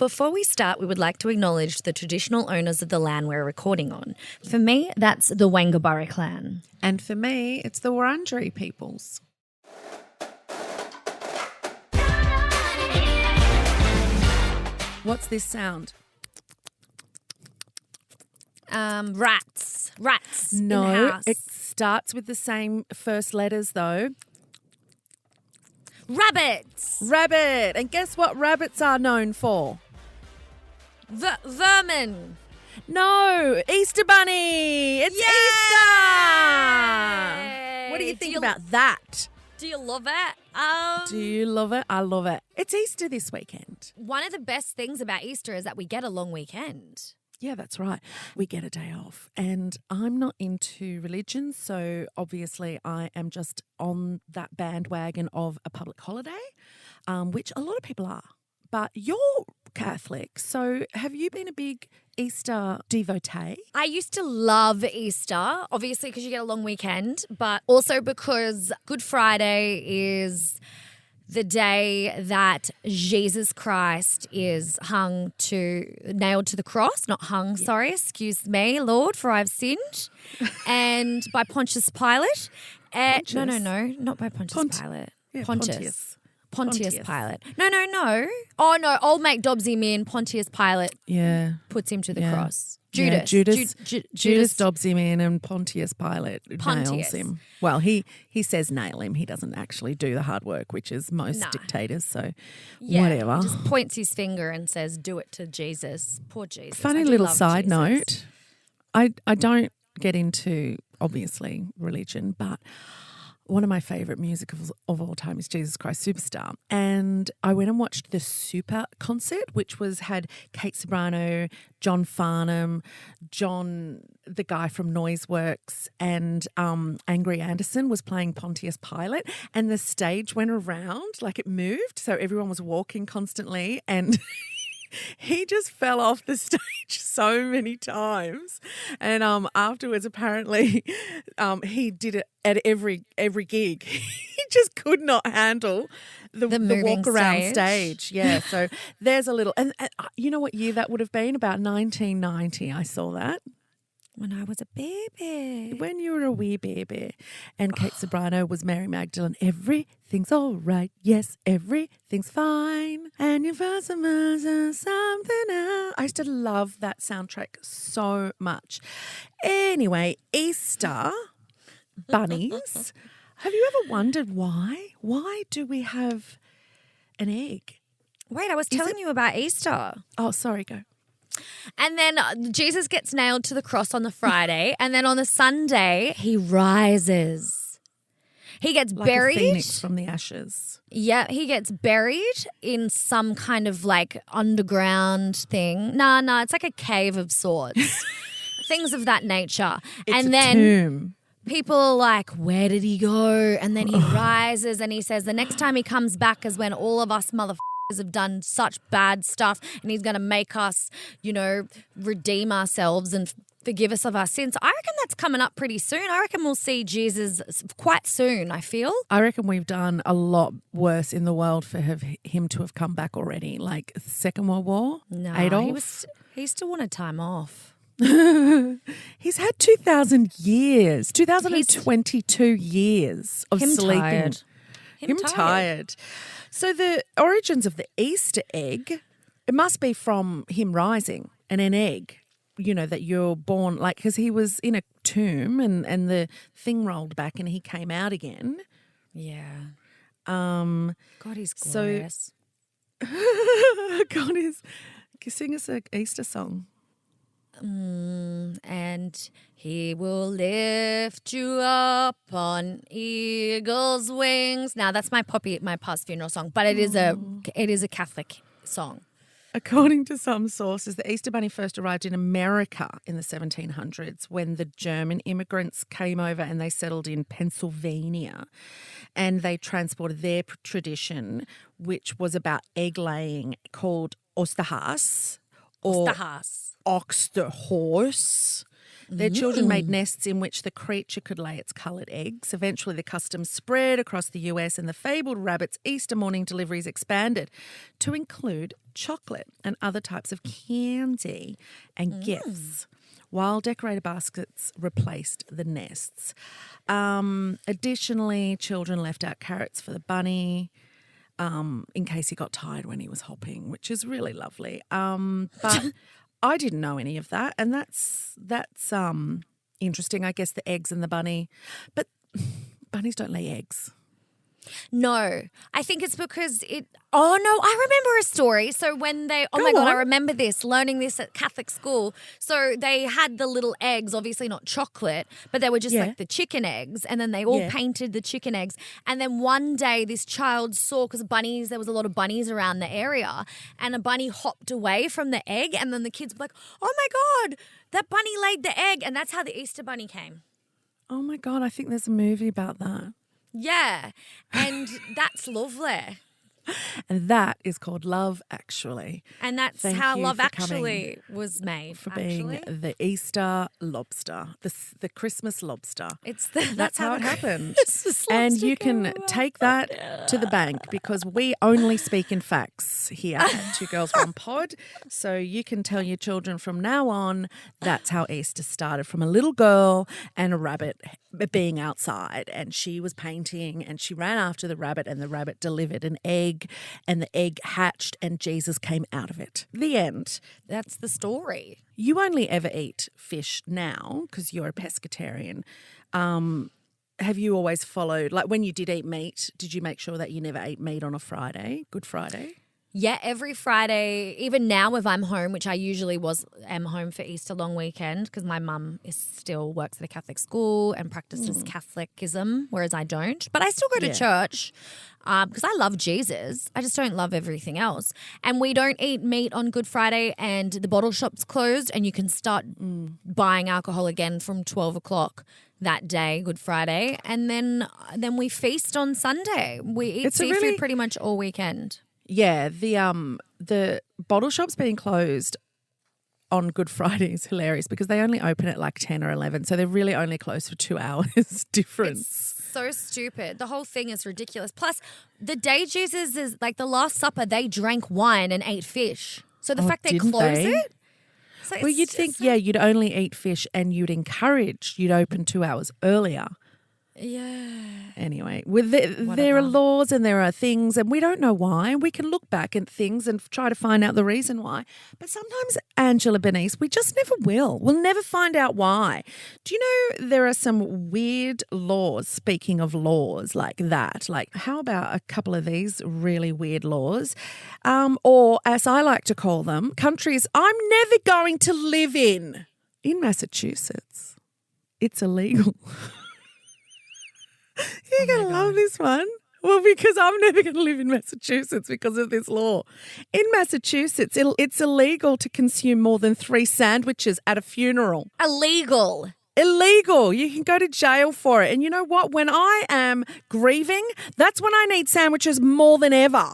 Before we start, we would like to acknowledge the traditional owners of the land we're recording on. For me, that's the Wangaburra clan. And for me, it's the Wurundjeri peoples. What's this sound? Rats. In the No, house. it starts with the same first letters though. Rabbits. Rabbit. And guess what rabbits are known for? Vermin. No, Easter Bunny. It's Easter. What do you think about that? Do you love it? Do you love it? I love it. It's Easter this weekend. One of the best things about Easter is that we get a long weekend. Yeah, that's right. We get a day off. And I'm not into religion, so obviously I am just on that bandwagon of a public holiday, which a lot of people are. But you're Catholic, so have you been a big Easter devotee? I used to love Easter, obviously because you get a long weekend, but also because Good Friday is the day that Jesus Christ is nailed to the cross, not hung, sorry, excuse me, Lord, for I've sinned, and by Pontius Pilate. No, not by Pontius Pilate. Yeah, Pontius Pilate. No. Oh, no, old mate dobs him in, Pontius Pilate puts him to the cross. Judas. Judas dobs him in and Pontius Pilate nails him. Well, he says nail him. He doesn't actually do the hard work, which is most dictators, so whatever. He just points his finger and says, do it to Jesus. Poor Jesus. Funny little side note, I don't get into, obviously, religion, but one of my favourite musicals of all time is Jesus Christ Superstar. And I went and watched the Super concert, which had Kate Ceberano, John Farnham, the guy from Noiseworks, and Angry Anderson was playing Pontius Pilate. And the stage went around, like it moved. So everyone was walking constantly and he just fell off the stage so many times. And afterwards, apparently, he did it at every gig. He just could not handle the walk around stage. Yeah, so there's a little. And you know what year that would have been? About 1990, I saw that. When I was a baby. When you were a wee baby. And Kate Ceberano was Mary Magdalene. Everything's all right. Yes, everything's fine. And you found something else. I used to love that soundtrack so much. Anyway, Easter bunnies. Have you ever wondered why? Why do we have an egg? Wait, I was telling you about Easter. Oh, sorry, go. And then Jesus gets nailed to the cross on the Friday, and then on the Sunday he rises. He gets like buried. A phoenix from the ashes. Yeah, he gets buried in some kind of like underground thing. No, it's like a cave of sorts. Things of that nature. It's a tomb. People are like, where did he go? And then he rises and he says the next time he comes back is when all of us motherfuckers have done such bad stuff and he's going to make us, redeem ourselves and forgive us of our sins. I reckon that's coming up pretty soon. I reckon we'll see Jesus quite soon, I feel. I reckon we've done a lot worse in the world for him to have come back already, like Second World War, Adolf. He still wanted time off. He's had 2022 years of sleeping. Him tired. So the origins of the Easter egg, it must be from him rising and an egg, that you're born, like, because he was in a tomb and the thing rolled back and he came out again. Yeah. God, he's glorious. God is. Sing us an Easter song. And he will lift you up on eagle's wings. Now that's my past funeral song, but it is a Catholic song. According to some sources, the Easter Bunny first arrived in America in the 1700s when the German immigrants came over and they settled in Pennsylvania, and they transported their tradition, which was about egg laying, called Osterhase. Osterhorse. Their children made nests in which the creature could lay its coloured eggs. Eventually, the custom spread across the US and the fabled rabbit's Easter morning deliveries expanded to include chocolate and other types of candy and gifts, while decorated baskets replaced the nests. Additionally, children left out carrots for the bunny in case he got tired when he was hopping, which is really lovely. But I didn't know any of that, and that's interesting. I guess the eggs and the bunny, but bunnies don't lay eggs. No, I think it's because I remember a story. So when I remember this, learning this at Catholic school. So they had the little eggs, obviously not chocolate, but they were just like the chicken eggs. And then they all painted the chicken eggs. And then one day this child saw, because there was a lot of bunnies around the area, and a bunny hopped away from the egg. And then the kids were like, oh my God, that bunny laid the egg. And that's how the Easter bunny came. Oh my God, I think there's a movie about that. Yeah, and that's lovely. And that is called Love Actually. And that's how Love Actually was made. For being the Easter lobster, the Christmas lobster. That's how it happened. And you can take that to the bank, because we only speak in facts here at Two Girls One Pod. So you can tell your children from now on that's how Easter started, from a little girl and a rabbit being outside, and she was painting and she ran after the rabbit, and the rabbit delivered an egg, and the egg hatched and Jesus came out of it. The end. That's the story. You only ever eat fish now because you're a pescatarian. Have you always followed, like when you did eat meat, did you make sure that you never ate meat on a Friday, Good Friday? Yeah, every Friday, even now if I'm home, which I usually am home for Easter long weekend, because my mum still works at a Catholic school and practices Catholicism, whereas I don't. But I still go to church because I love Jesus. I just don't love everything else. And we don't eat meat on Good Friday, and the bottle shop's closed, and you can start buying alcohol again from 12 o'clock that day, Good Friday. And then we feast on Sunday. We eat seafood pretty much all weekend. Yeah, the bottle shop's being closed on Good Friday is hilarious, because they only open at like 10 or 11, so they're really only closed for 2 hours difference. It's so stupid. The whole thing is ridiculous. Plus, the day Jesus is like the Last Supper, they drank wine and ate fish. So the fact they close it. So well, you'd think, you'd only eat fish, and you'd open 2 hours earlier. Yeah. Anyway, there are laws and there are things, and we don't know why. We can look back at things and try to find out the reason why. But sometimes, Angela Bernice, we just never will. We'll never find out why. Do you know there are some weird laws, speaking of laws like that? Like, how about a couple of these really weird laws? Or, as I like to call them, countries I'm never going to live in. In Massachusetts, it's illegal. You're going to love this one. Well, because I'm never going to live in Massachusetts because of this law. In Massachusetts, it's illegal to consume more than 3 sandwiches at a funeral. Illegal. You can go to jail for it. And you know what? When I am grieving, that's when I need sandwiches more than ever.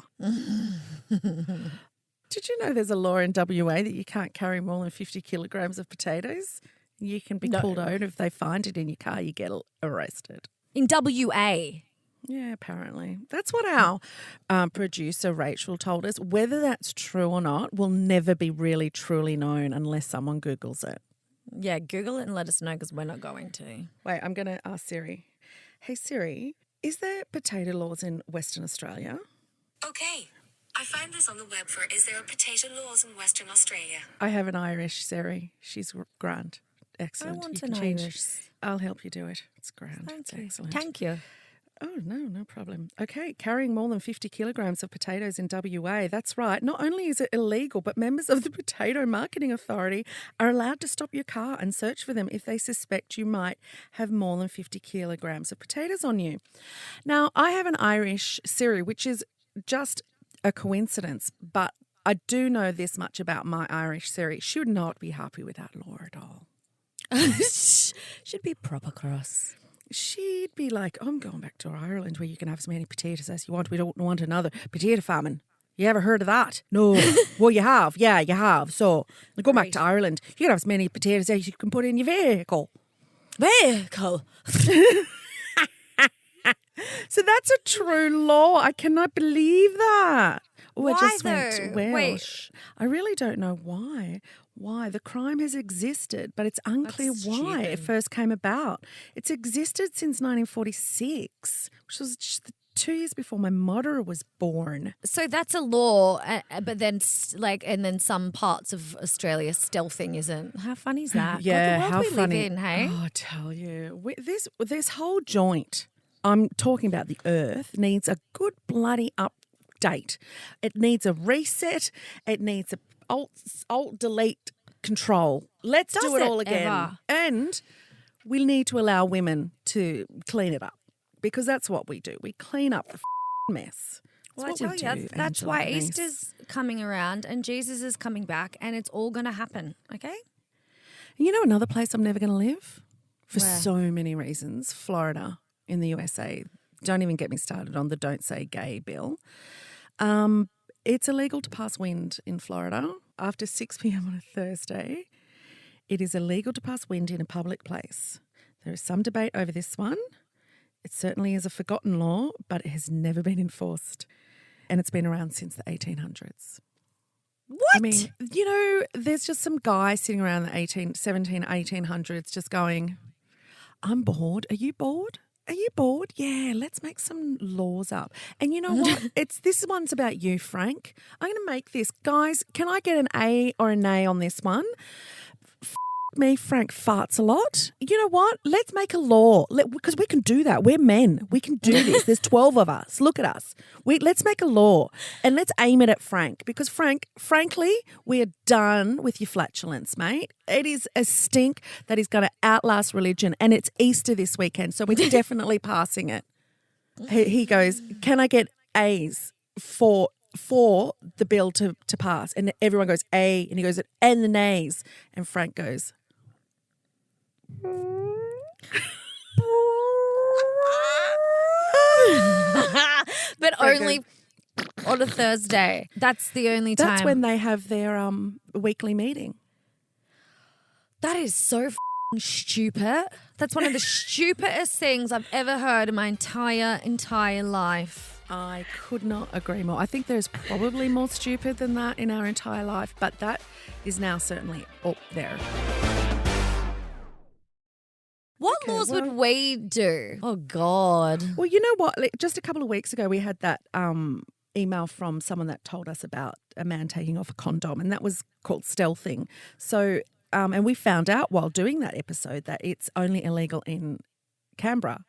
Did you know there's a law in WA that you can't carry more than 50 kilograms of potatoes? You can be pulled over. If they find it in your car, you get arrested. In WA? Yeah, apparently. That's what our producer, Rachael, told us. Whether that's true or not will never be really, truly known unless someone Googles it. Yeah, Google it and let us know, because we're not going to. Wait, I'm going to ask Siri. Hey, Siri, is there potato laws in Western Australia? Okay. I found this on the web for Is There a Potato Laws in Western Australia? I have an Irish Siri. She's grand. Excellent. I want an Irish. I'll help you do it. It's grand. It's excellent. Thank you. Oh, no problem. Okay, carrying more than 50 kilograms of potatoes in WA. That's right. Not only is it illegal, but members of the Potato Marketing Authority are allowed to stop your car and search for them if they suspect you might have more than 50 kilograms of potatoes on you. Now, I have an Irish Siri, which is just a coincidence, but I do know this much about my Irish Siri. She would not be happy with that law at all. Should be proper cross. She'd be like, I'm going back to Ireland where you can have as many potatoes as you want. We don't want another potato famine. You ever heard of that? No. Well, you have. Yeah, you have. So go back to Ireland. You can have as many potatoes as you can put in your vehicle. Vehicle. So that's a true law. I cannot believe that. Oh, I Why just went though? Welsh. I really don't know why. Why? The crime has existed, but it's unclear That's why it stupid. first came about. It's existed since 1946, which was just 2 years before my mother was born. So that's a law, but then and then some parts of Australia stealthing isn't. How funny is that? Yeah, God, the world how we funny. live in, hey? Oh, I tell you, this whole joint, I'm talking about the earth, needs a good bloody update. It needs a reset. It needs a alt delete control. Let's do it it all again. ever? And we need to allow women to clean it up because that's what we do. We clean up the mess. Well, I That's tell what we you, do, that's Angela why Denise. Easter's coming around and Jesus is coming back and it's all going to happen, okay? You know another place I'm never going to live? For Where? so many reasons. Florida in the USA. Don't even get me started on the Don't Say Gay bill. It's illegal to pass wind in Florida after 6 p.m. on a Thursday. It is illegal to pass wind in a public place. There is some debate over this one. It certainly is a forgotten law, but it has never been enforced. And it's been around since the 1800s. What? I mean, you know, there's just some guy sitting around the 1800s just going, I'm bored. Are you bored? Are you bored? Yeah, let's make some laws up. And you know what? This one's about you, Frank. I'm going to make this. Guys, can I get an A or a nay on this one? Me, Frank farts a lot. You know what? Let's make a law because we can do that. We're men. We can do this. There's 12 of us. Look at us. Let's make a law and let's aim it at Frank because frankly, we are done with your flatulence, mate. It is a stink that is going to outlast religion and it's Easter this weekend, so we're definitely passing it. He goes, can I get A's for the bill to pass? And everyone goes A and he goes, and the nays. And Frank goes, but only on a Thursday. That's the only time. that's when they have their weekly meeting. That is so stupid. That's one of the stupidest things I've ever heard in my entire life. I could not agree more. I think there's probably more stupid than that in our entire life, but that is now certainly up there. What Okay, laws well- would we do? Oh, God. Well, you know what? Just a couple of weeks ago, we had that email from someone that told us about a man taking off a condom, and that was called stealthing. So, and we found out while doing that episode that it's only illegal in Canberra.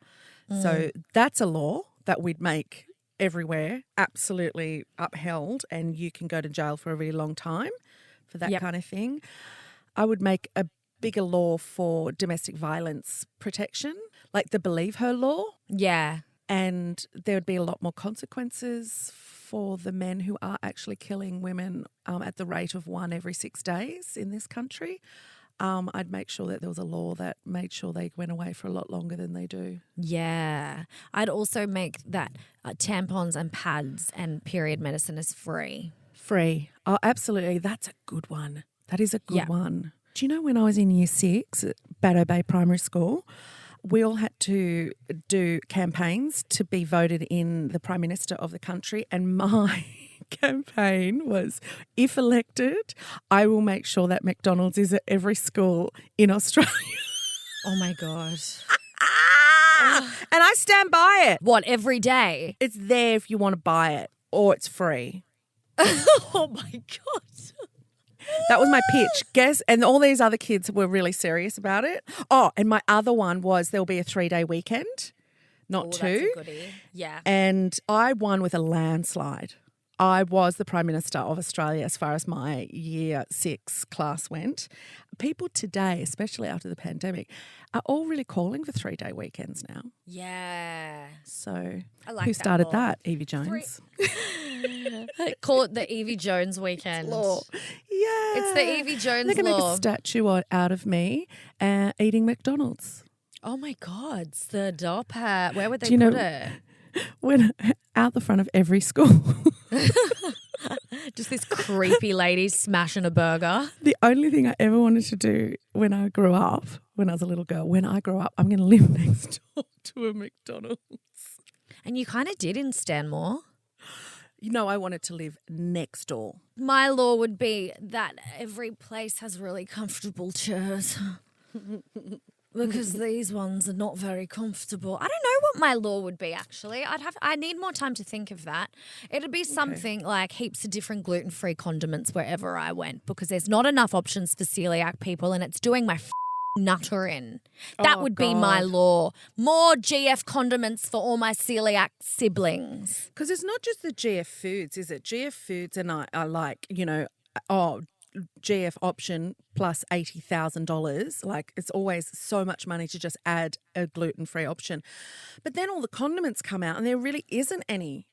So that's a law that we'd make everywhere absolutely upheld, and you can go to jail for a really long time for that kind of thing. I would make a bigger law for domestic violence protection, like the Believe Her law. Yeah. And there would be a lot more consequences for the men who are actually killing women at the rate of 1 every 6 days in this country. I'd make sure that there was a law that made sure they went away for a lot longer than they do. Yeah. I'd also make that tampons and pads and period medicine is free. Free. Oh, absolutely. That's a good one. That is a good Yeah. one. Do you know when I was in year 6 at Baddo Bay Primary School, we all had to do campaigns to be voted in the Prime Minister of the country, and my campaign was, if elected, I will make sure that McDonald's is at every school in Australia. Oh, my God. And I stand by it. What, every day? It's there if you want to buy it, or it's free. Oh, my God. That was my pitch. Guess, and all these other kids were really serious about it. Oh, and my other one was there'll be a 3-day weekend, not 2. That's a goodie. Yeah. And I won with a landslide. I was the Prime Minister of Australia as far as my year 6 class went. People today, especially after the pandemic, are all really calling for 3-day weekends now. Yeah. So I like who that started law. that? Yvie Jones. Call it the Yvie Jones weekend. Law. Yeah. It's the Yvie Jones They're going to make law. a statue out of me eating McDonald's. Oh, my God. Stop it. Where would they Do you put know- it? When out the front of every school. Just this creepy lady smashing a burger. The only thing I ever wanted to do when I grew up, when I was a little girl, when I grow up, I'm going to live next door to a McDonald's. And you kind of did in Stanmore. You know, I wanted to live next door. My law would be that every place has really comfortable chairs. Because these ones are not very comfortable. I don't know what my law would be, actually. I need more time to think of that. It'd be something like heaps of different gluten-free condiments wherever I went, because there's not enough options for celiac people, and it's doing my nutter in. That would be my law. More GF condiments for all my celiac siblings. Because it's not just the GF foods, is it? GF foods and I like, GF option plus $80,000. Like, it's always so much money to just add a gluten-free option. But then all the condiments come out and there really isn't any.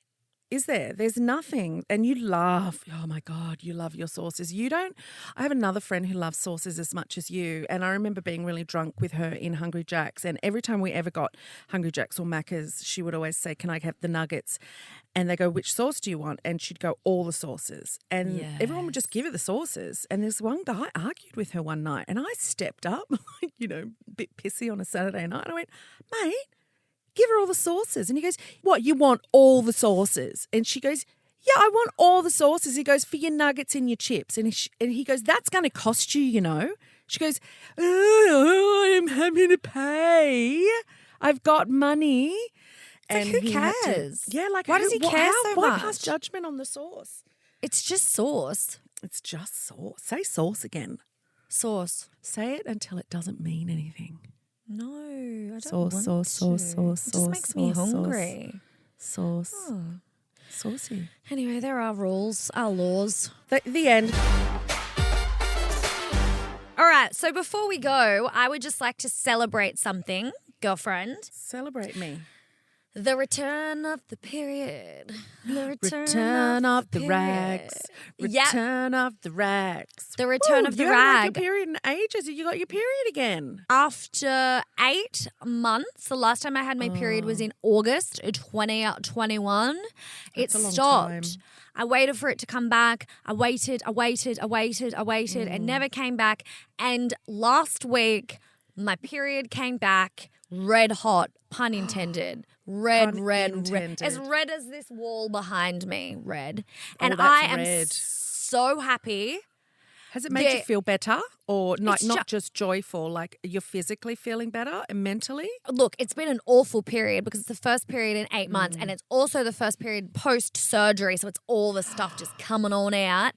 Is there? There's nothing. And you love, oh my God, you love your sauces. You don't. I have another friend who loves sauces as much as you. And I remember being really drunk with her in Hungry Jack's. And every time we ever got Hungry Jack's or Macca's, she would always say, can I have the nuggets? And they go, which sauce do you want? And she'd go, all the sauces. And everyone would just give her the sauces. And there's one guy argued with her one night. And I stepped up, a bit pissy on a Saturday night. And I went, mate, give her all the sauces. And he goes, what, you want all the sauces? And she goes, yeah, I want all the sauces. He goes, for your nuggets and your chips. And he goes, that's going to cost you, She goes, oh, I'm happy to pay. I've got money. And who cares? Why does he care so why much? pass judgment on the sauce? It's just sauce. It's just sauce. Say sauce again. Sauce. Say it until it doesn't mean anything. No, I don't Sauce, want sauce, to. sauce, sauce, It just sauce, makes me sauce, hungry. Sauce. Oh. Saucy. Anyway, there are rules, our laws. The end. All right, so before we go, I would just like to celebrate something, girlfriend. Celebrate me. The return of the period. The Return of the period. rags. Return of the rags. The return of the you haven't had rag. your period in ages. You got your period again. After 8 months, the last time I had my period was in August 2021. That's It a long stopped. time. I waited for it to come back. I waited. It never came back. And last week, my period came back red hot, pun intended. Red. As red as this wall behind me, red. And that's I am red. so happy. Has it made you feel better, or not It's just joyful? Like, you're physically feeling better and mentally? Look, it's been an awful period because it's the first period in 8 months and it's also the first period post-surgery, so it's all the stuff just coming on out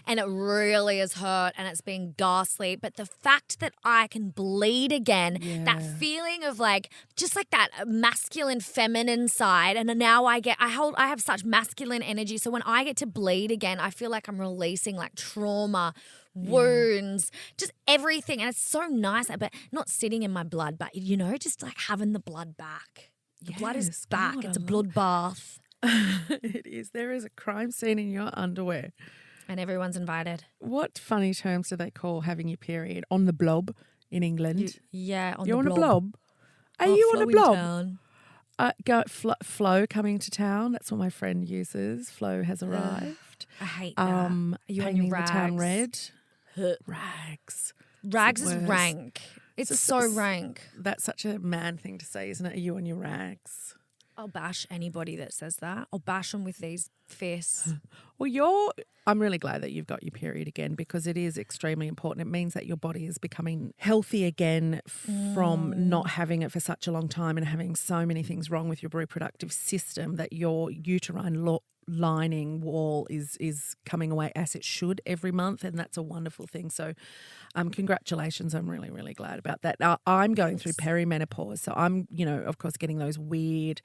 and it really has hurt and it's been ghastly. But the fact that I can bleed again, that feeling of just like that masculine, feminine side, and now I have such masculine energy, so when I get to bleed again, I feel like I'm releasing like trauma, wounds, just everything. And it's so nice, but not sitting in my blood, but just like having the blood back. The blood is Yes, back. God, It's a I bloodbath. It is. There is a crime scene in your underwear. And everyone's invited. What funny terms do they call having your period? On the blob in England. Yeah, on You're the on a blob? Are Oh, you on a Flo in blob? town. Flo coming to town. That's what my friend uses. Flo has arrived. I hate that. Are you on painting your the town rags? red. Rags. Rags is worst. rank. It's so rank. That's such a man thing to say, isn't it? Are you on your rags? I'll bash anybody that says that. I'll bash them with these fists. Well, I'm really glad that you've got your period again, because it is extremely important. It means that your body is becoming healthy again from not having it for such a long time and having so many things wrong with your reproductive system, that your uterine lining wall is coming away as it should every month, and that's a wonderful thing. So congratulations. I'm really, really glad about that. I'm going through perimenopause, so I'm, of course, getting those weird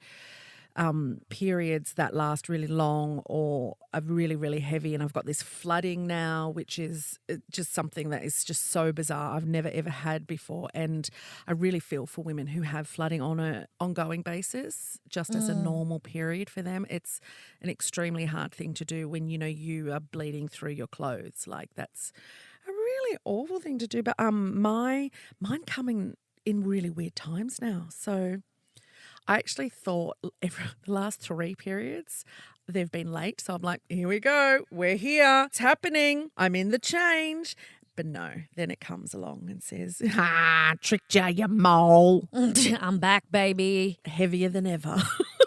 periods that last really long or are really, really heavy. And I've got this flooding now, which is just something that is just so bizarre. I've never, ever had before. And I really feel for women who have flooding on an ongoing basis, just as a normal period for them. It's an extremely hard thing to do when, you are bleeding through your clothes. Like, that's a really awful thing to do. But mine coming in really weird times now. So I actually thought the last 3 periods they've been late. So I'm like, here we go. We're here. It's happening. I'm in the change. But no, then it comes along and says, tricked ya, you mole. I'm back, baby. Heavier than ever.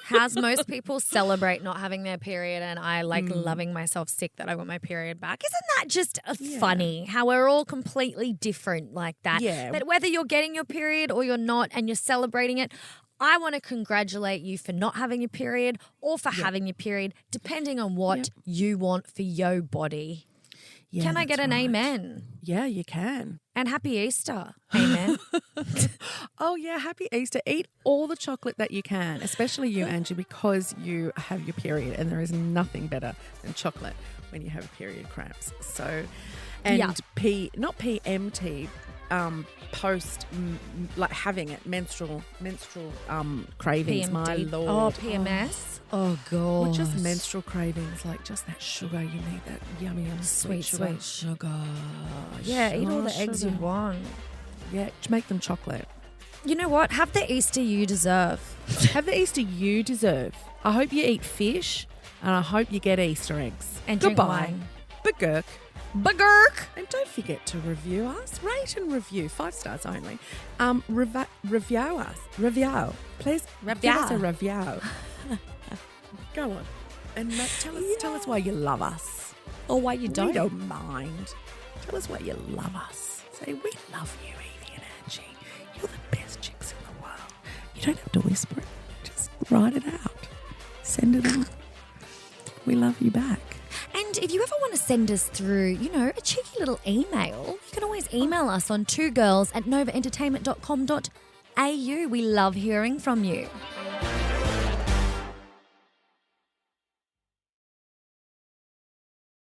How's most people celebrate not having their period, and I like loving myself sick that I got my period back. Isn't that just funny how we're all completely different like that? Yeah. But whether you're getting your period or you're not and you're celebrating it, I want to congratulate you for not having your period or for having your period, depending on what you want for your body. Yeah, Can I get an right. amen? Yeah, you can. And happy Easter. Amen. Oh, yeah, happy Easter. Eat all the chocolate that you can, especially you, Angie, because you have your period, and there is nothing better than chocolate when you have period cramps. So, and not PMT, post, like having it, menstrual cravings, PMD. my Lord. Oh, PMS. Oh, God. Or just menstrual cravings, like just that sugar. You need that yummy, sweet sugar. Yeah, eat all the Sugar, eggs you sugar. want. Yeah, make them chocolate. You know what? Have the Easter you deserve. Have the Easter you deserve. I hope you eat fish, and I hope you get Easter eggs. And drink Goodbye. wine. Bagurk. Bagurk. And don't forget to review us. Rate and review. 5 stars only. Review us. Review. Please give us a review. Go on. And tell us why you love us. Or why you We don't. don't mind. Tell us why you love us. Say, we love you, Yvie and Angie. You're the best chicks in the world. You don't have to whisper it. Just write it out. Send it on. We love you back. And if you ever want to send us through, a cheeky little email, you can always email us on 2girls@novaentertainment.com.au. We love hearing from you.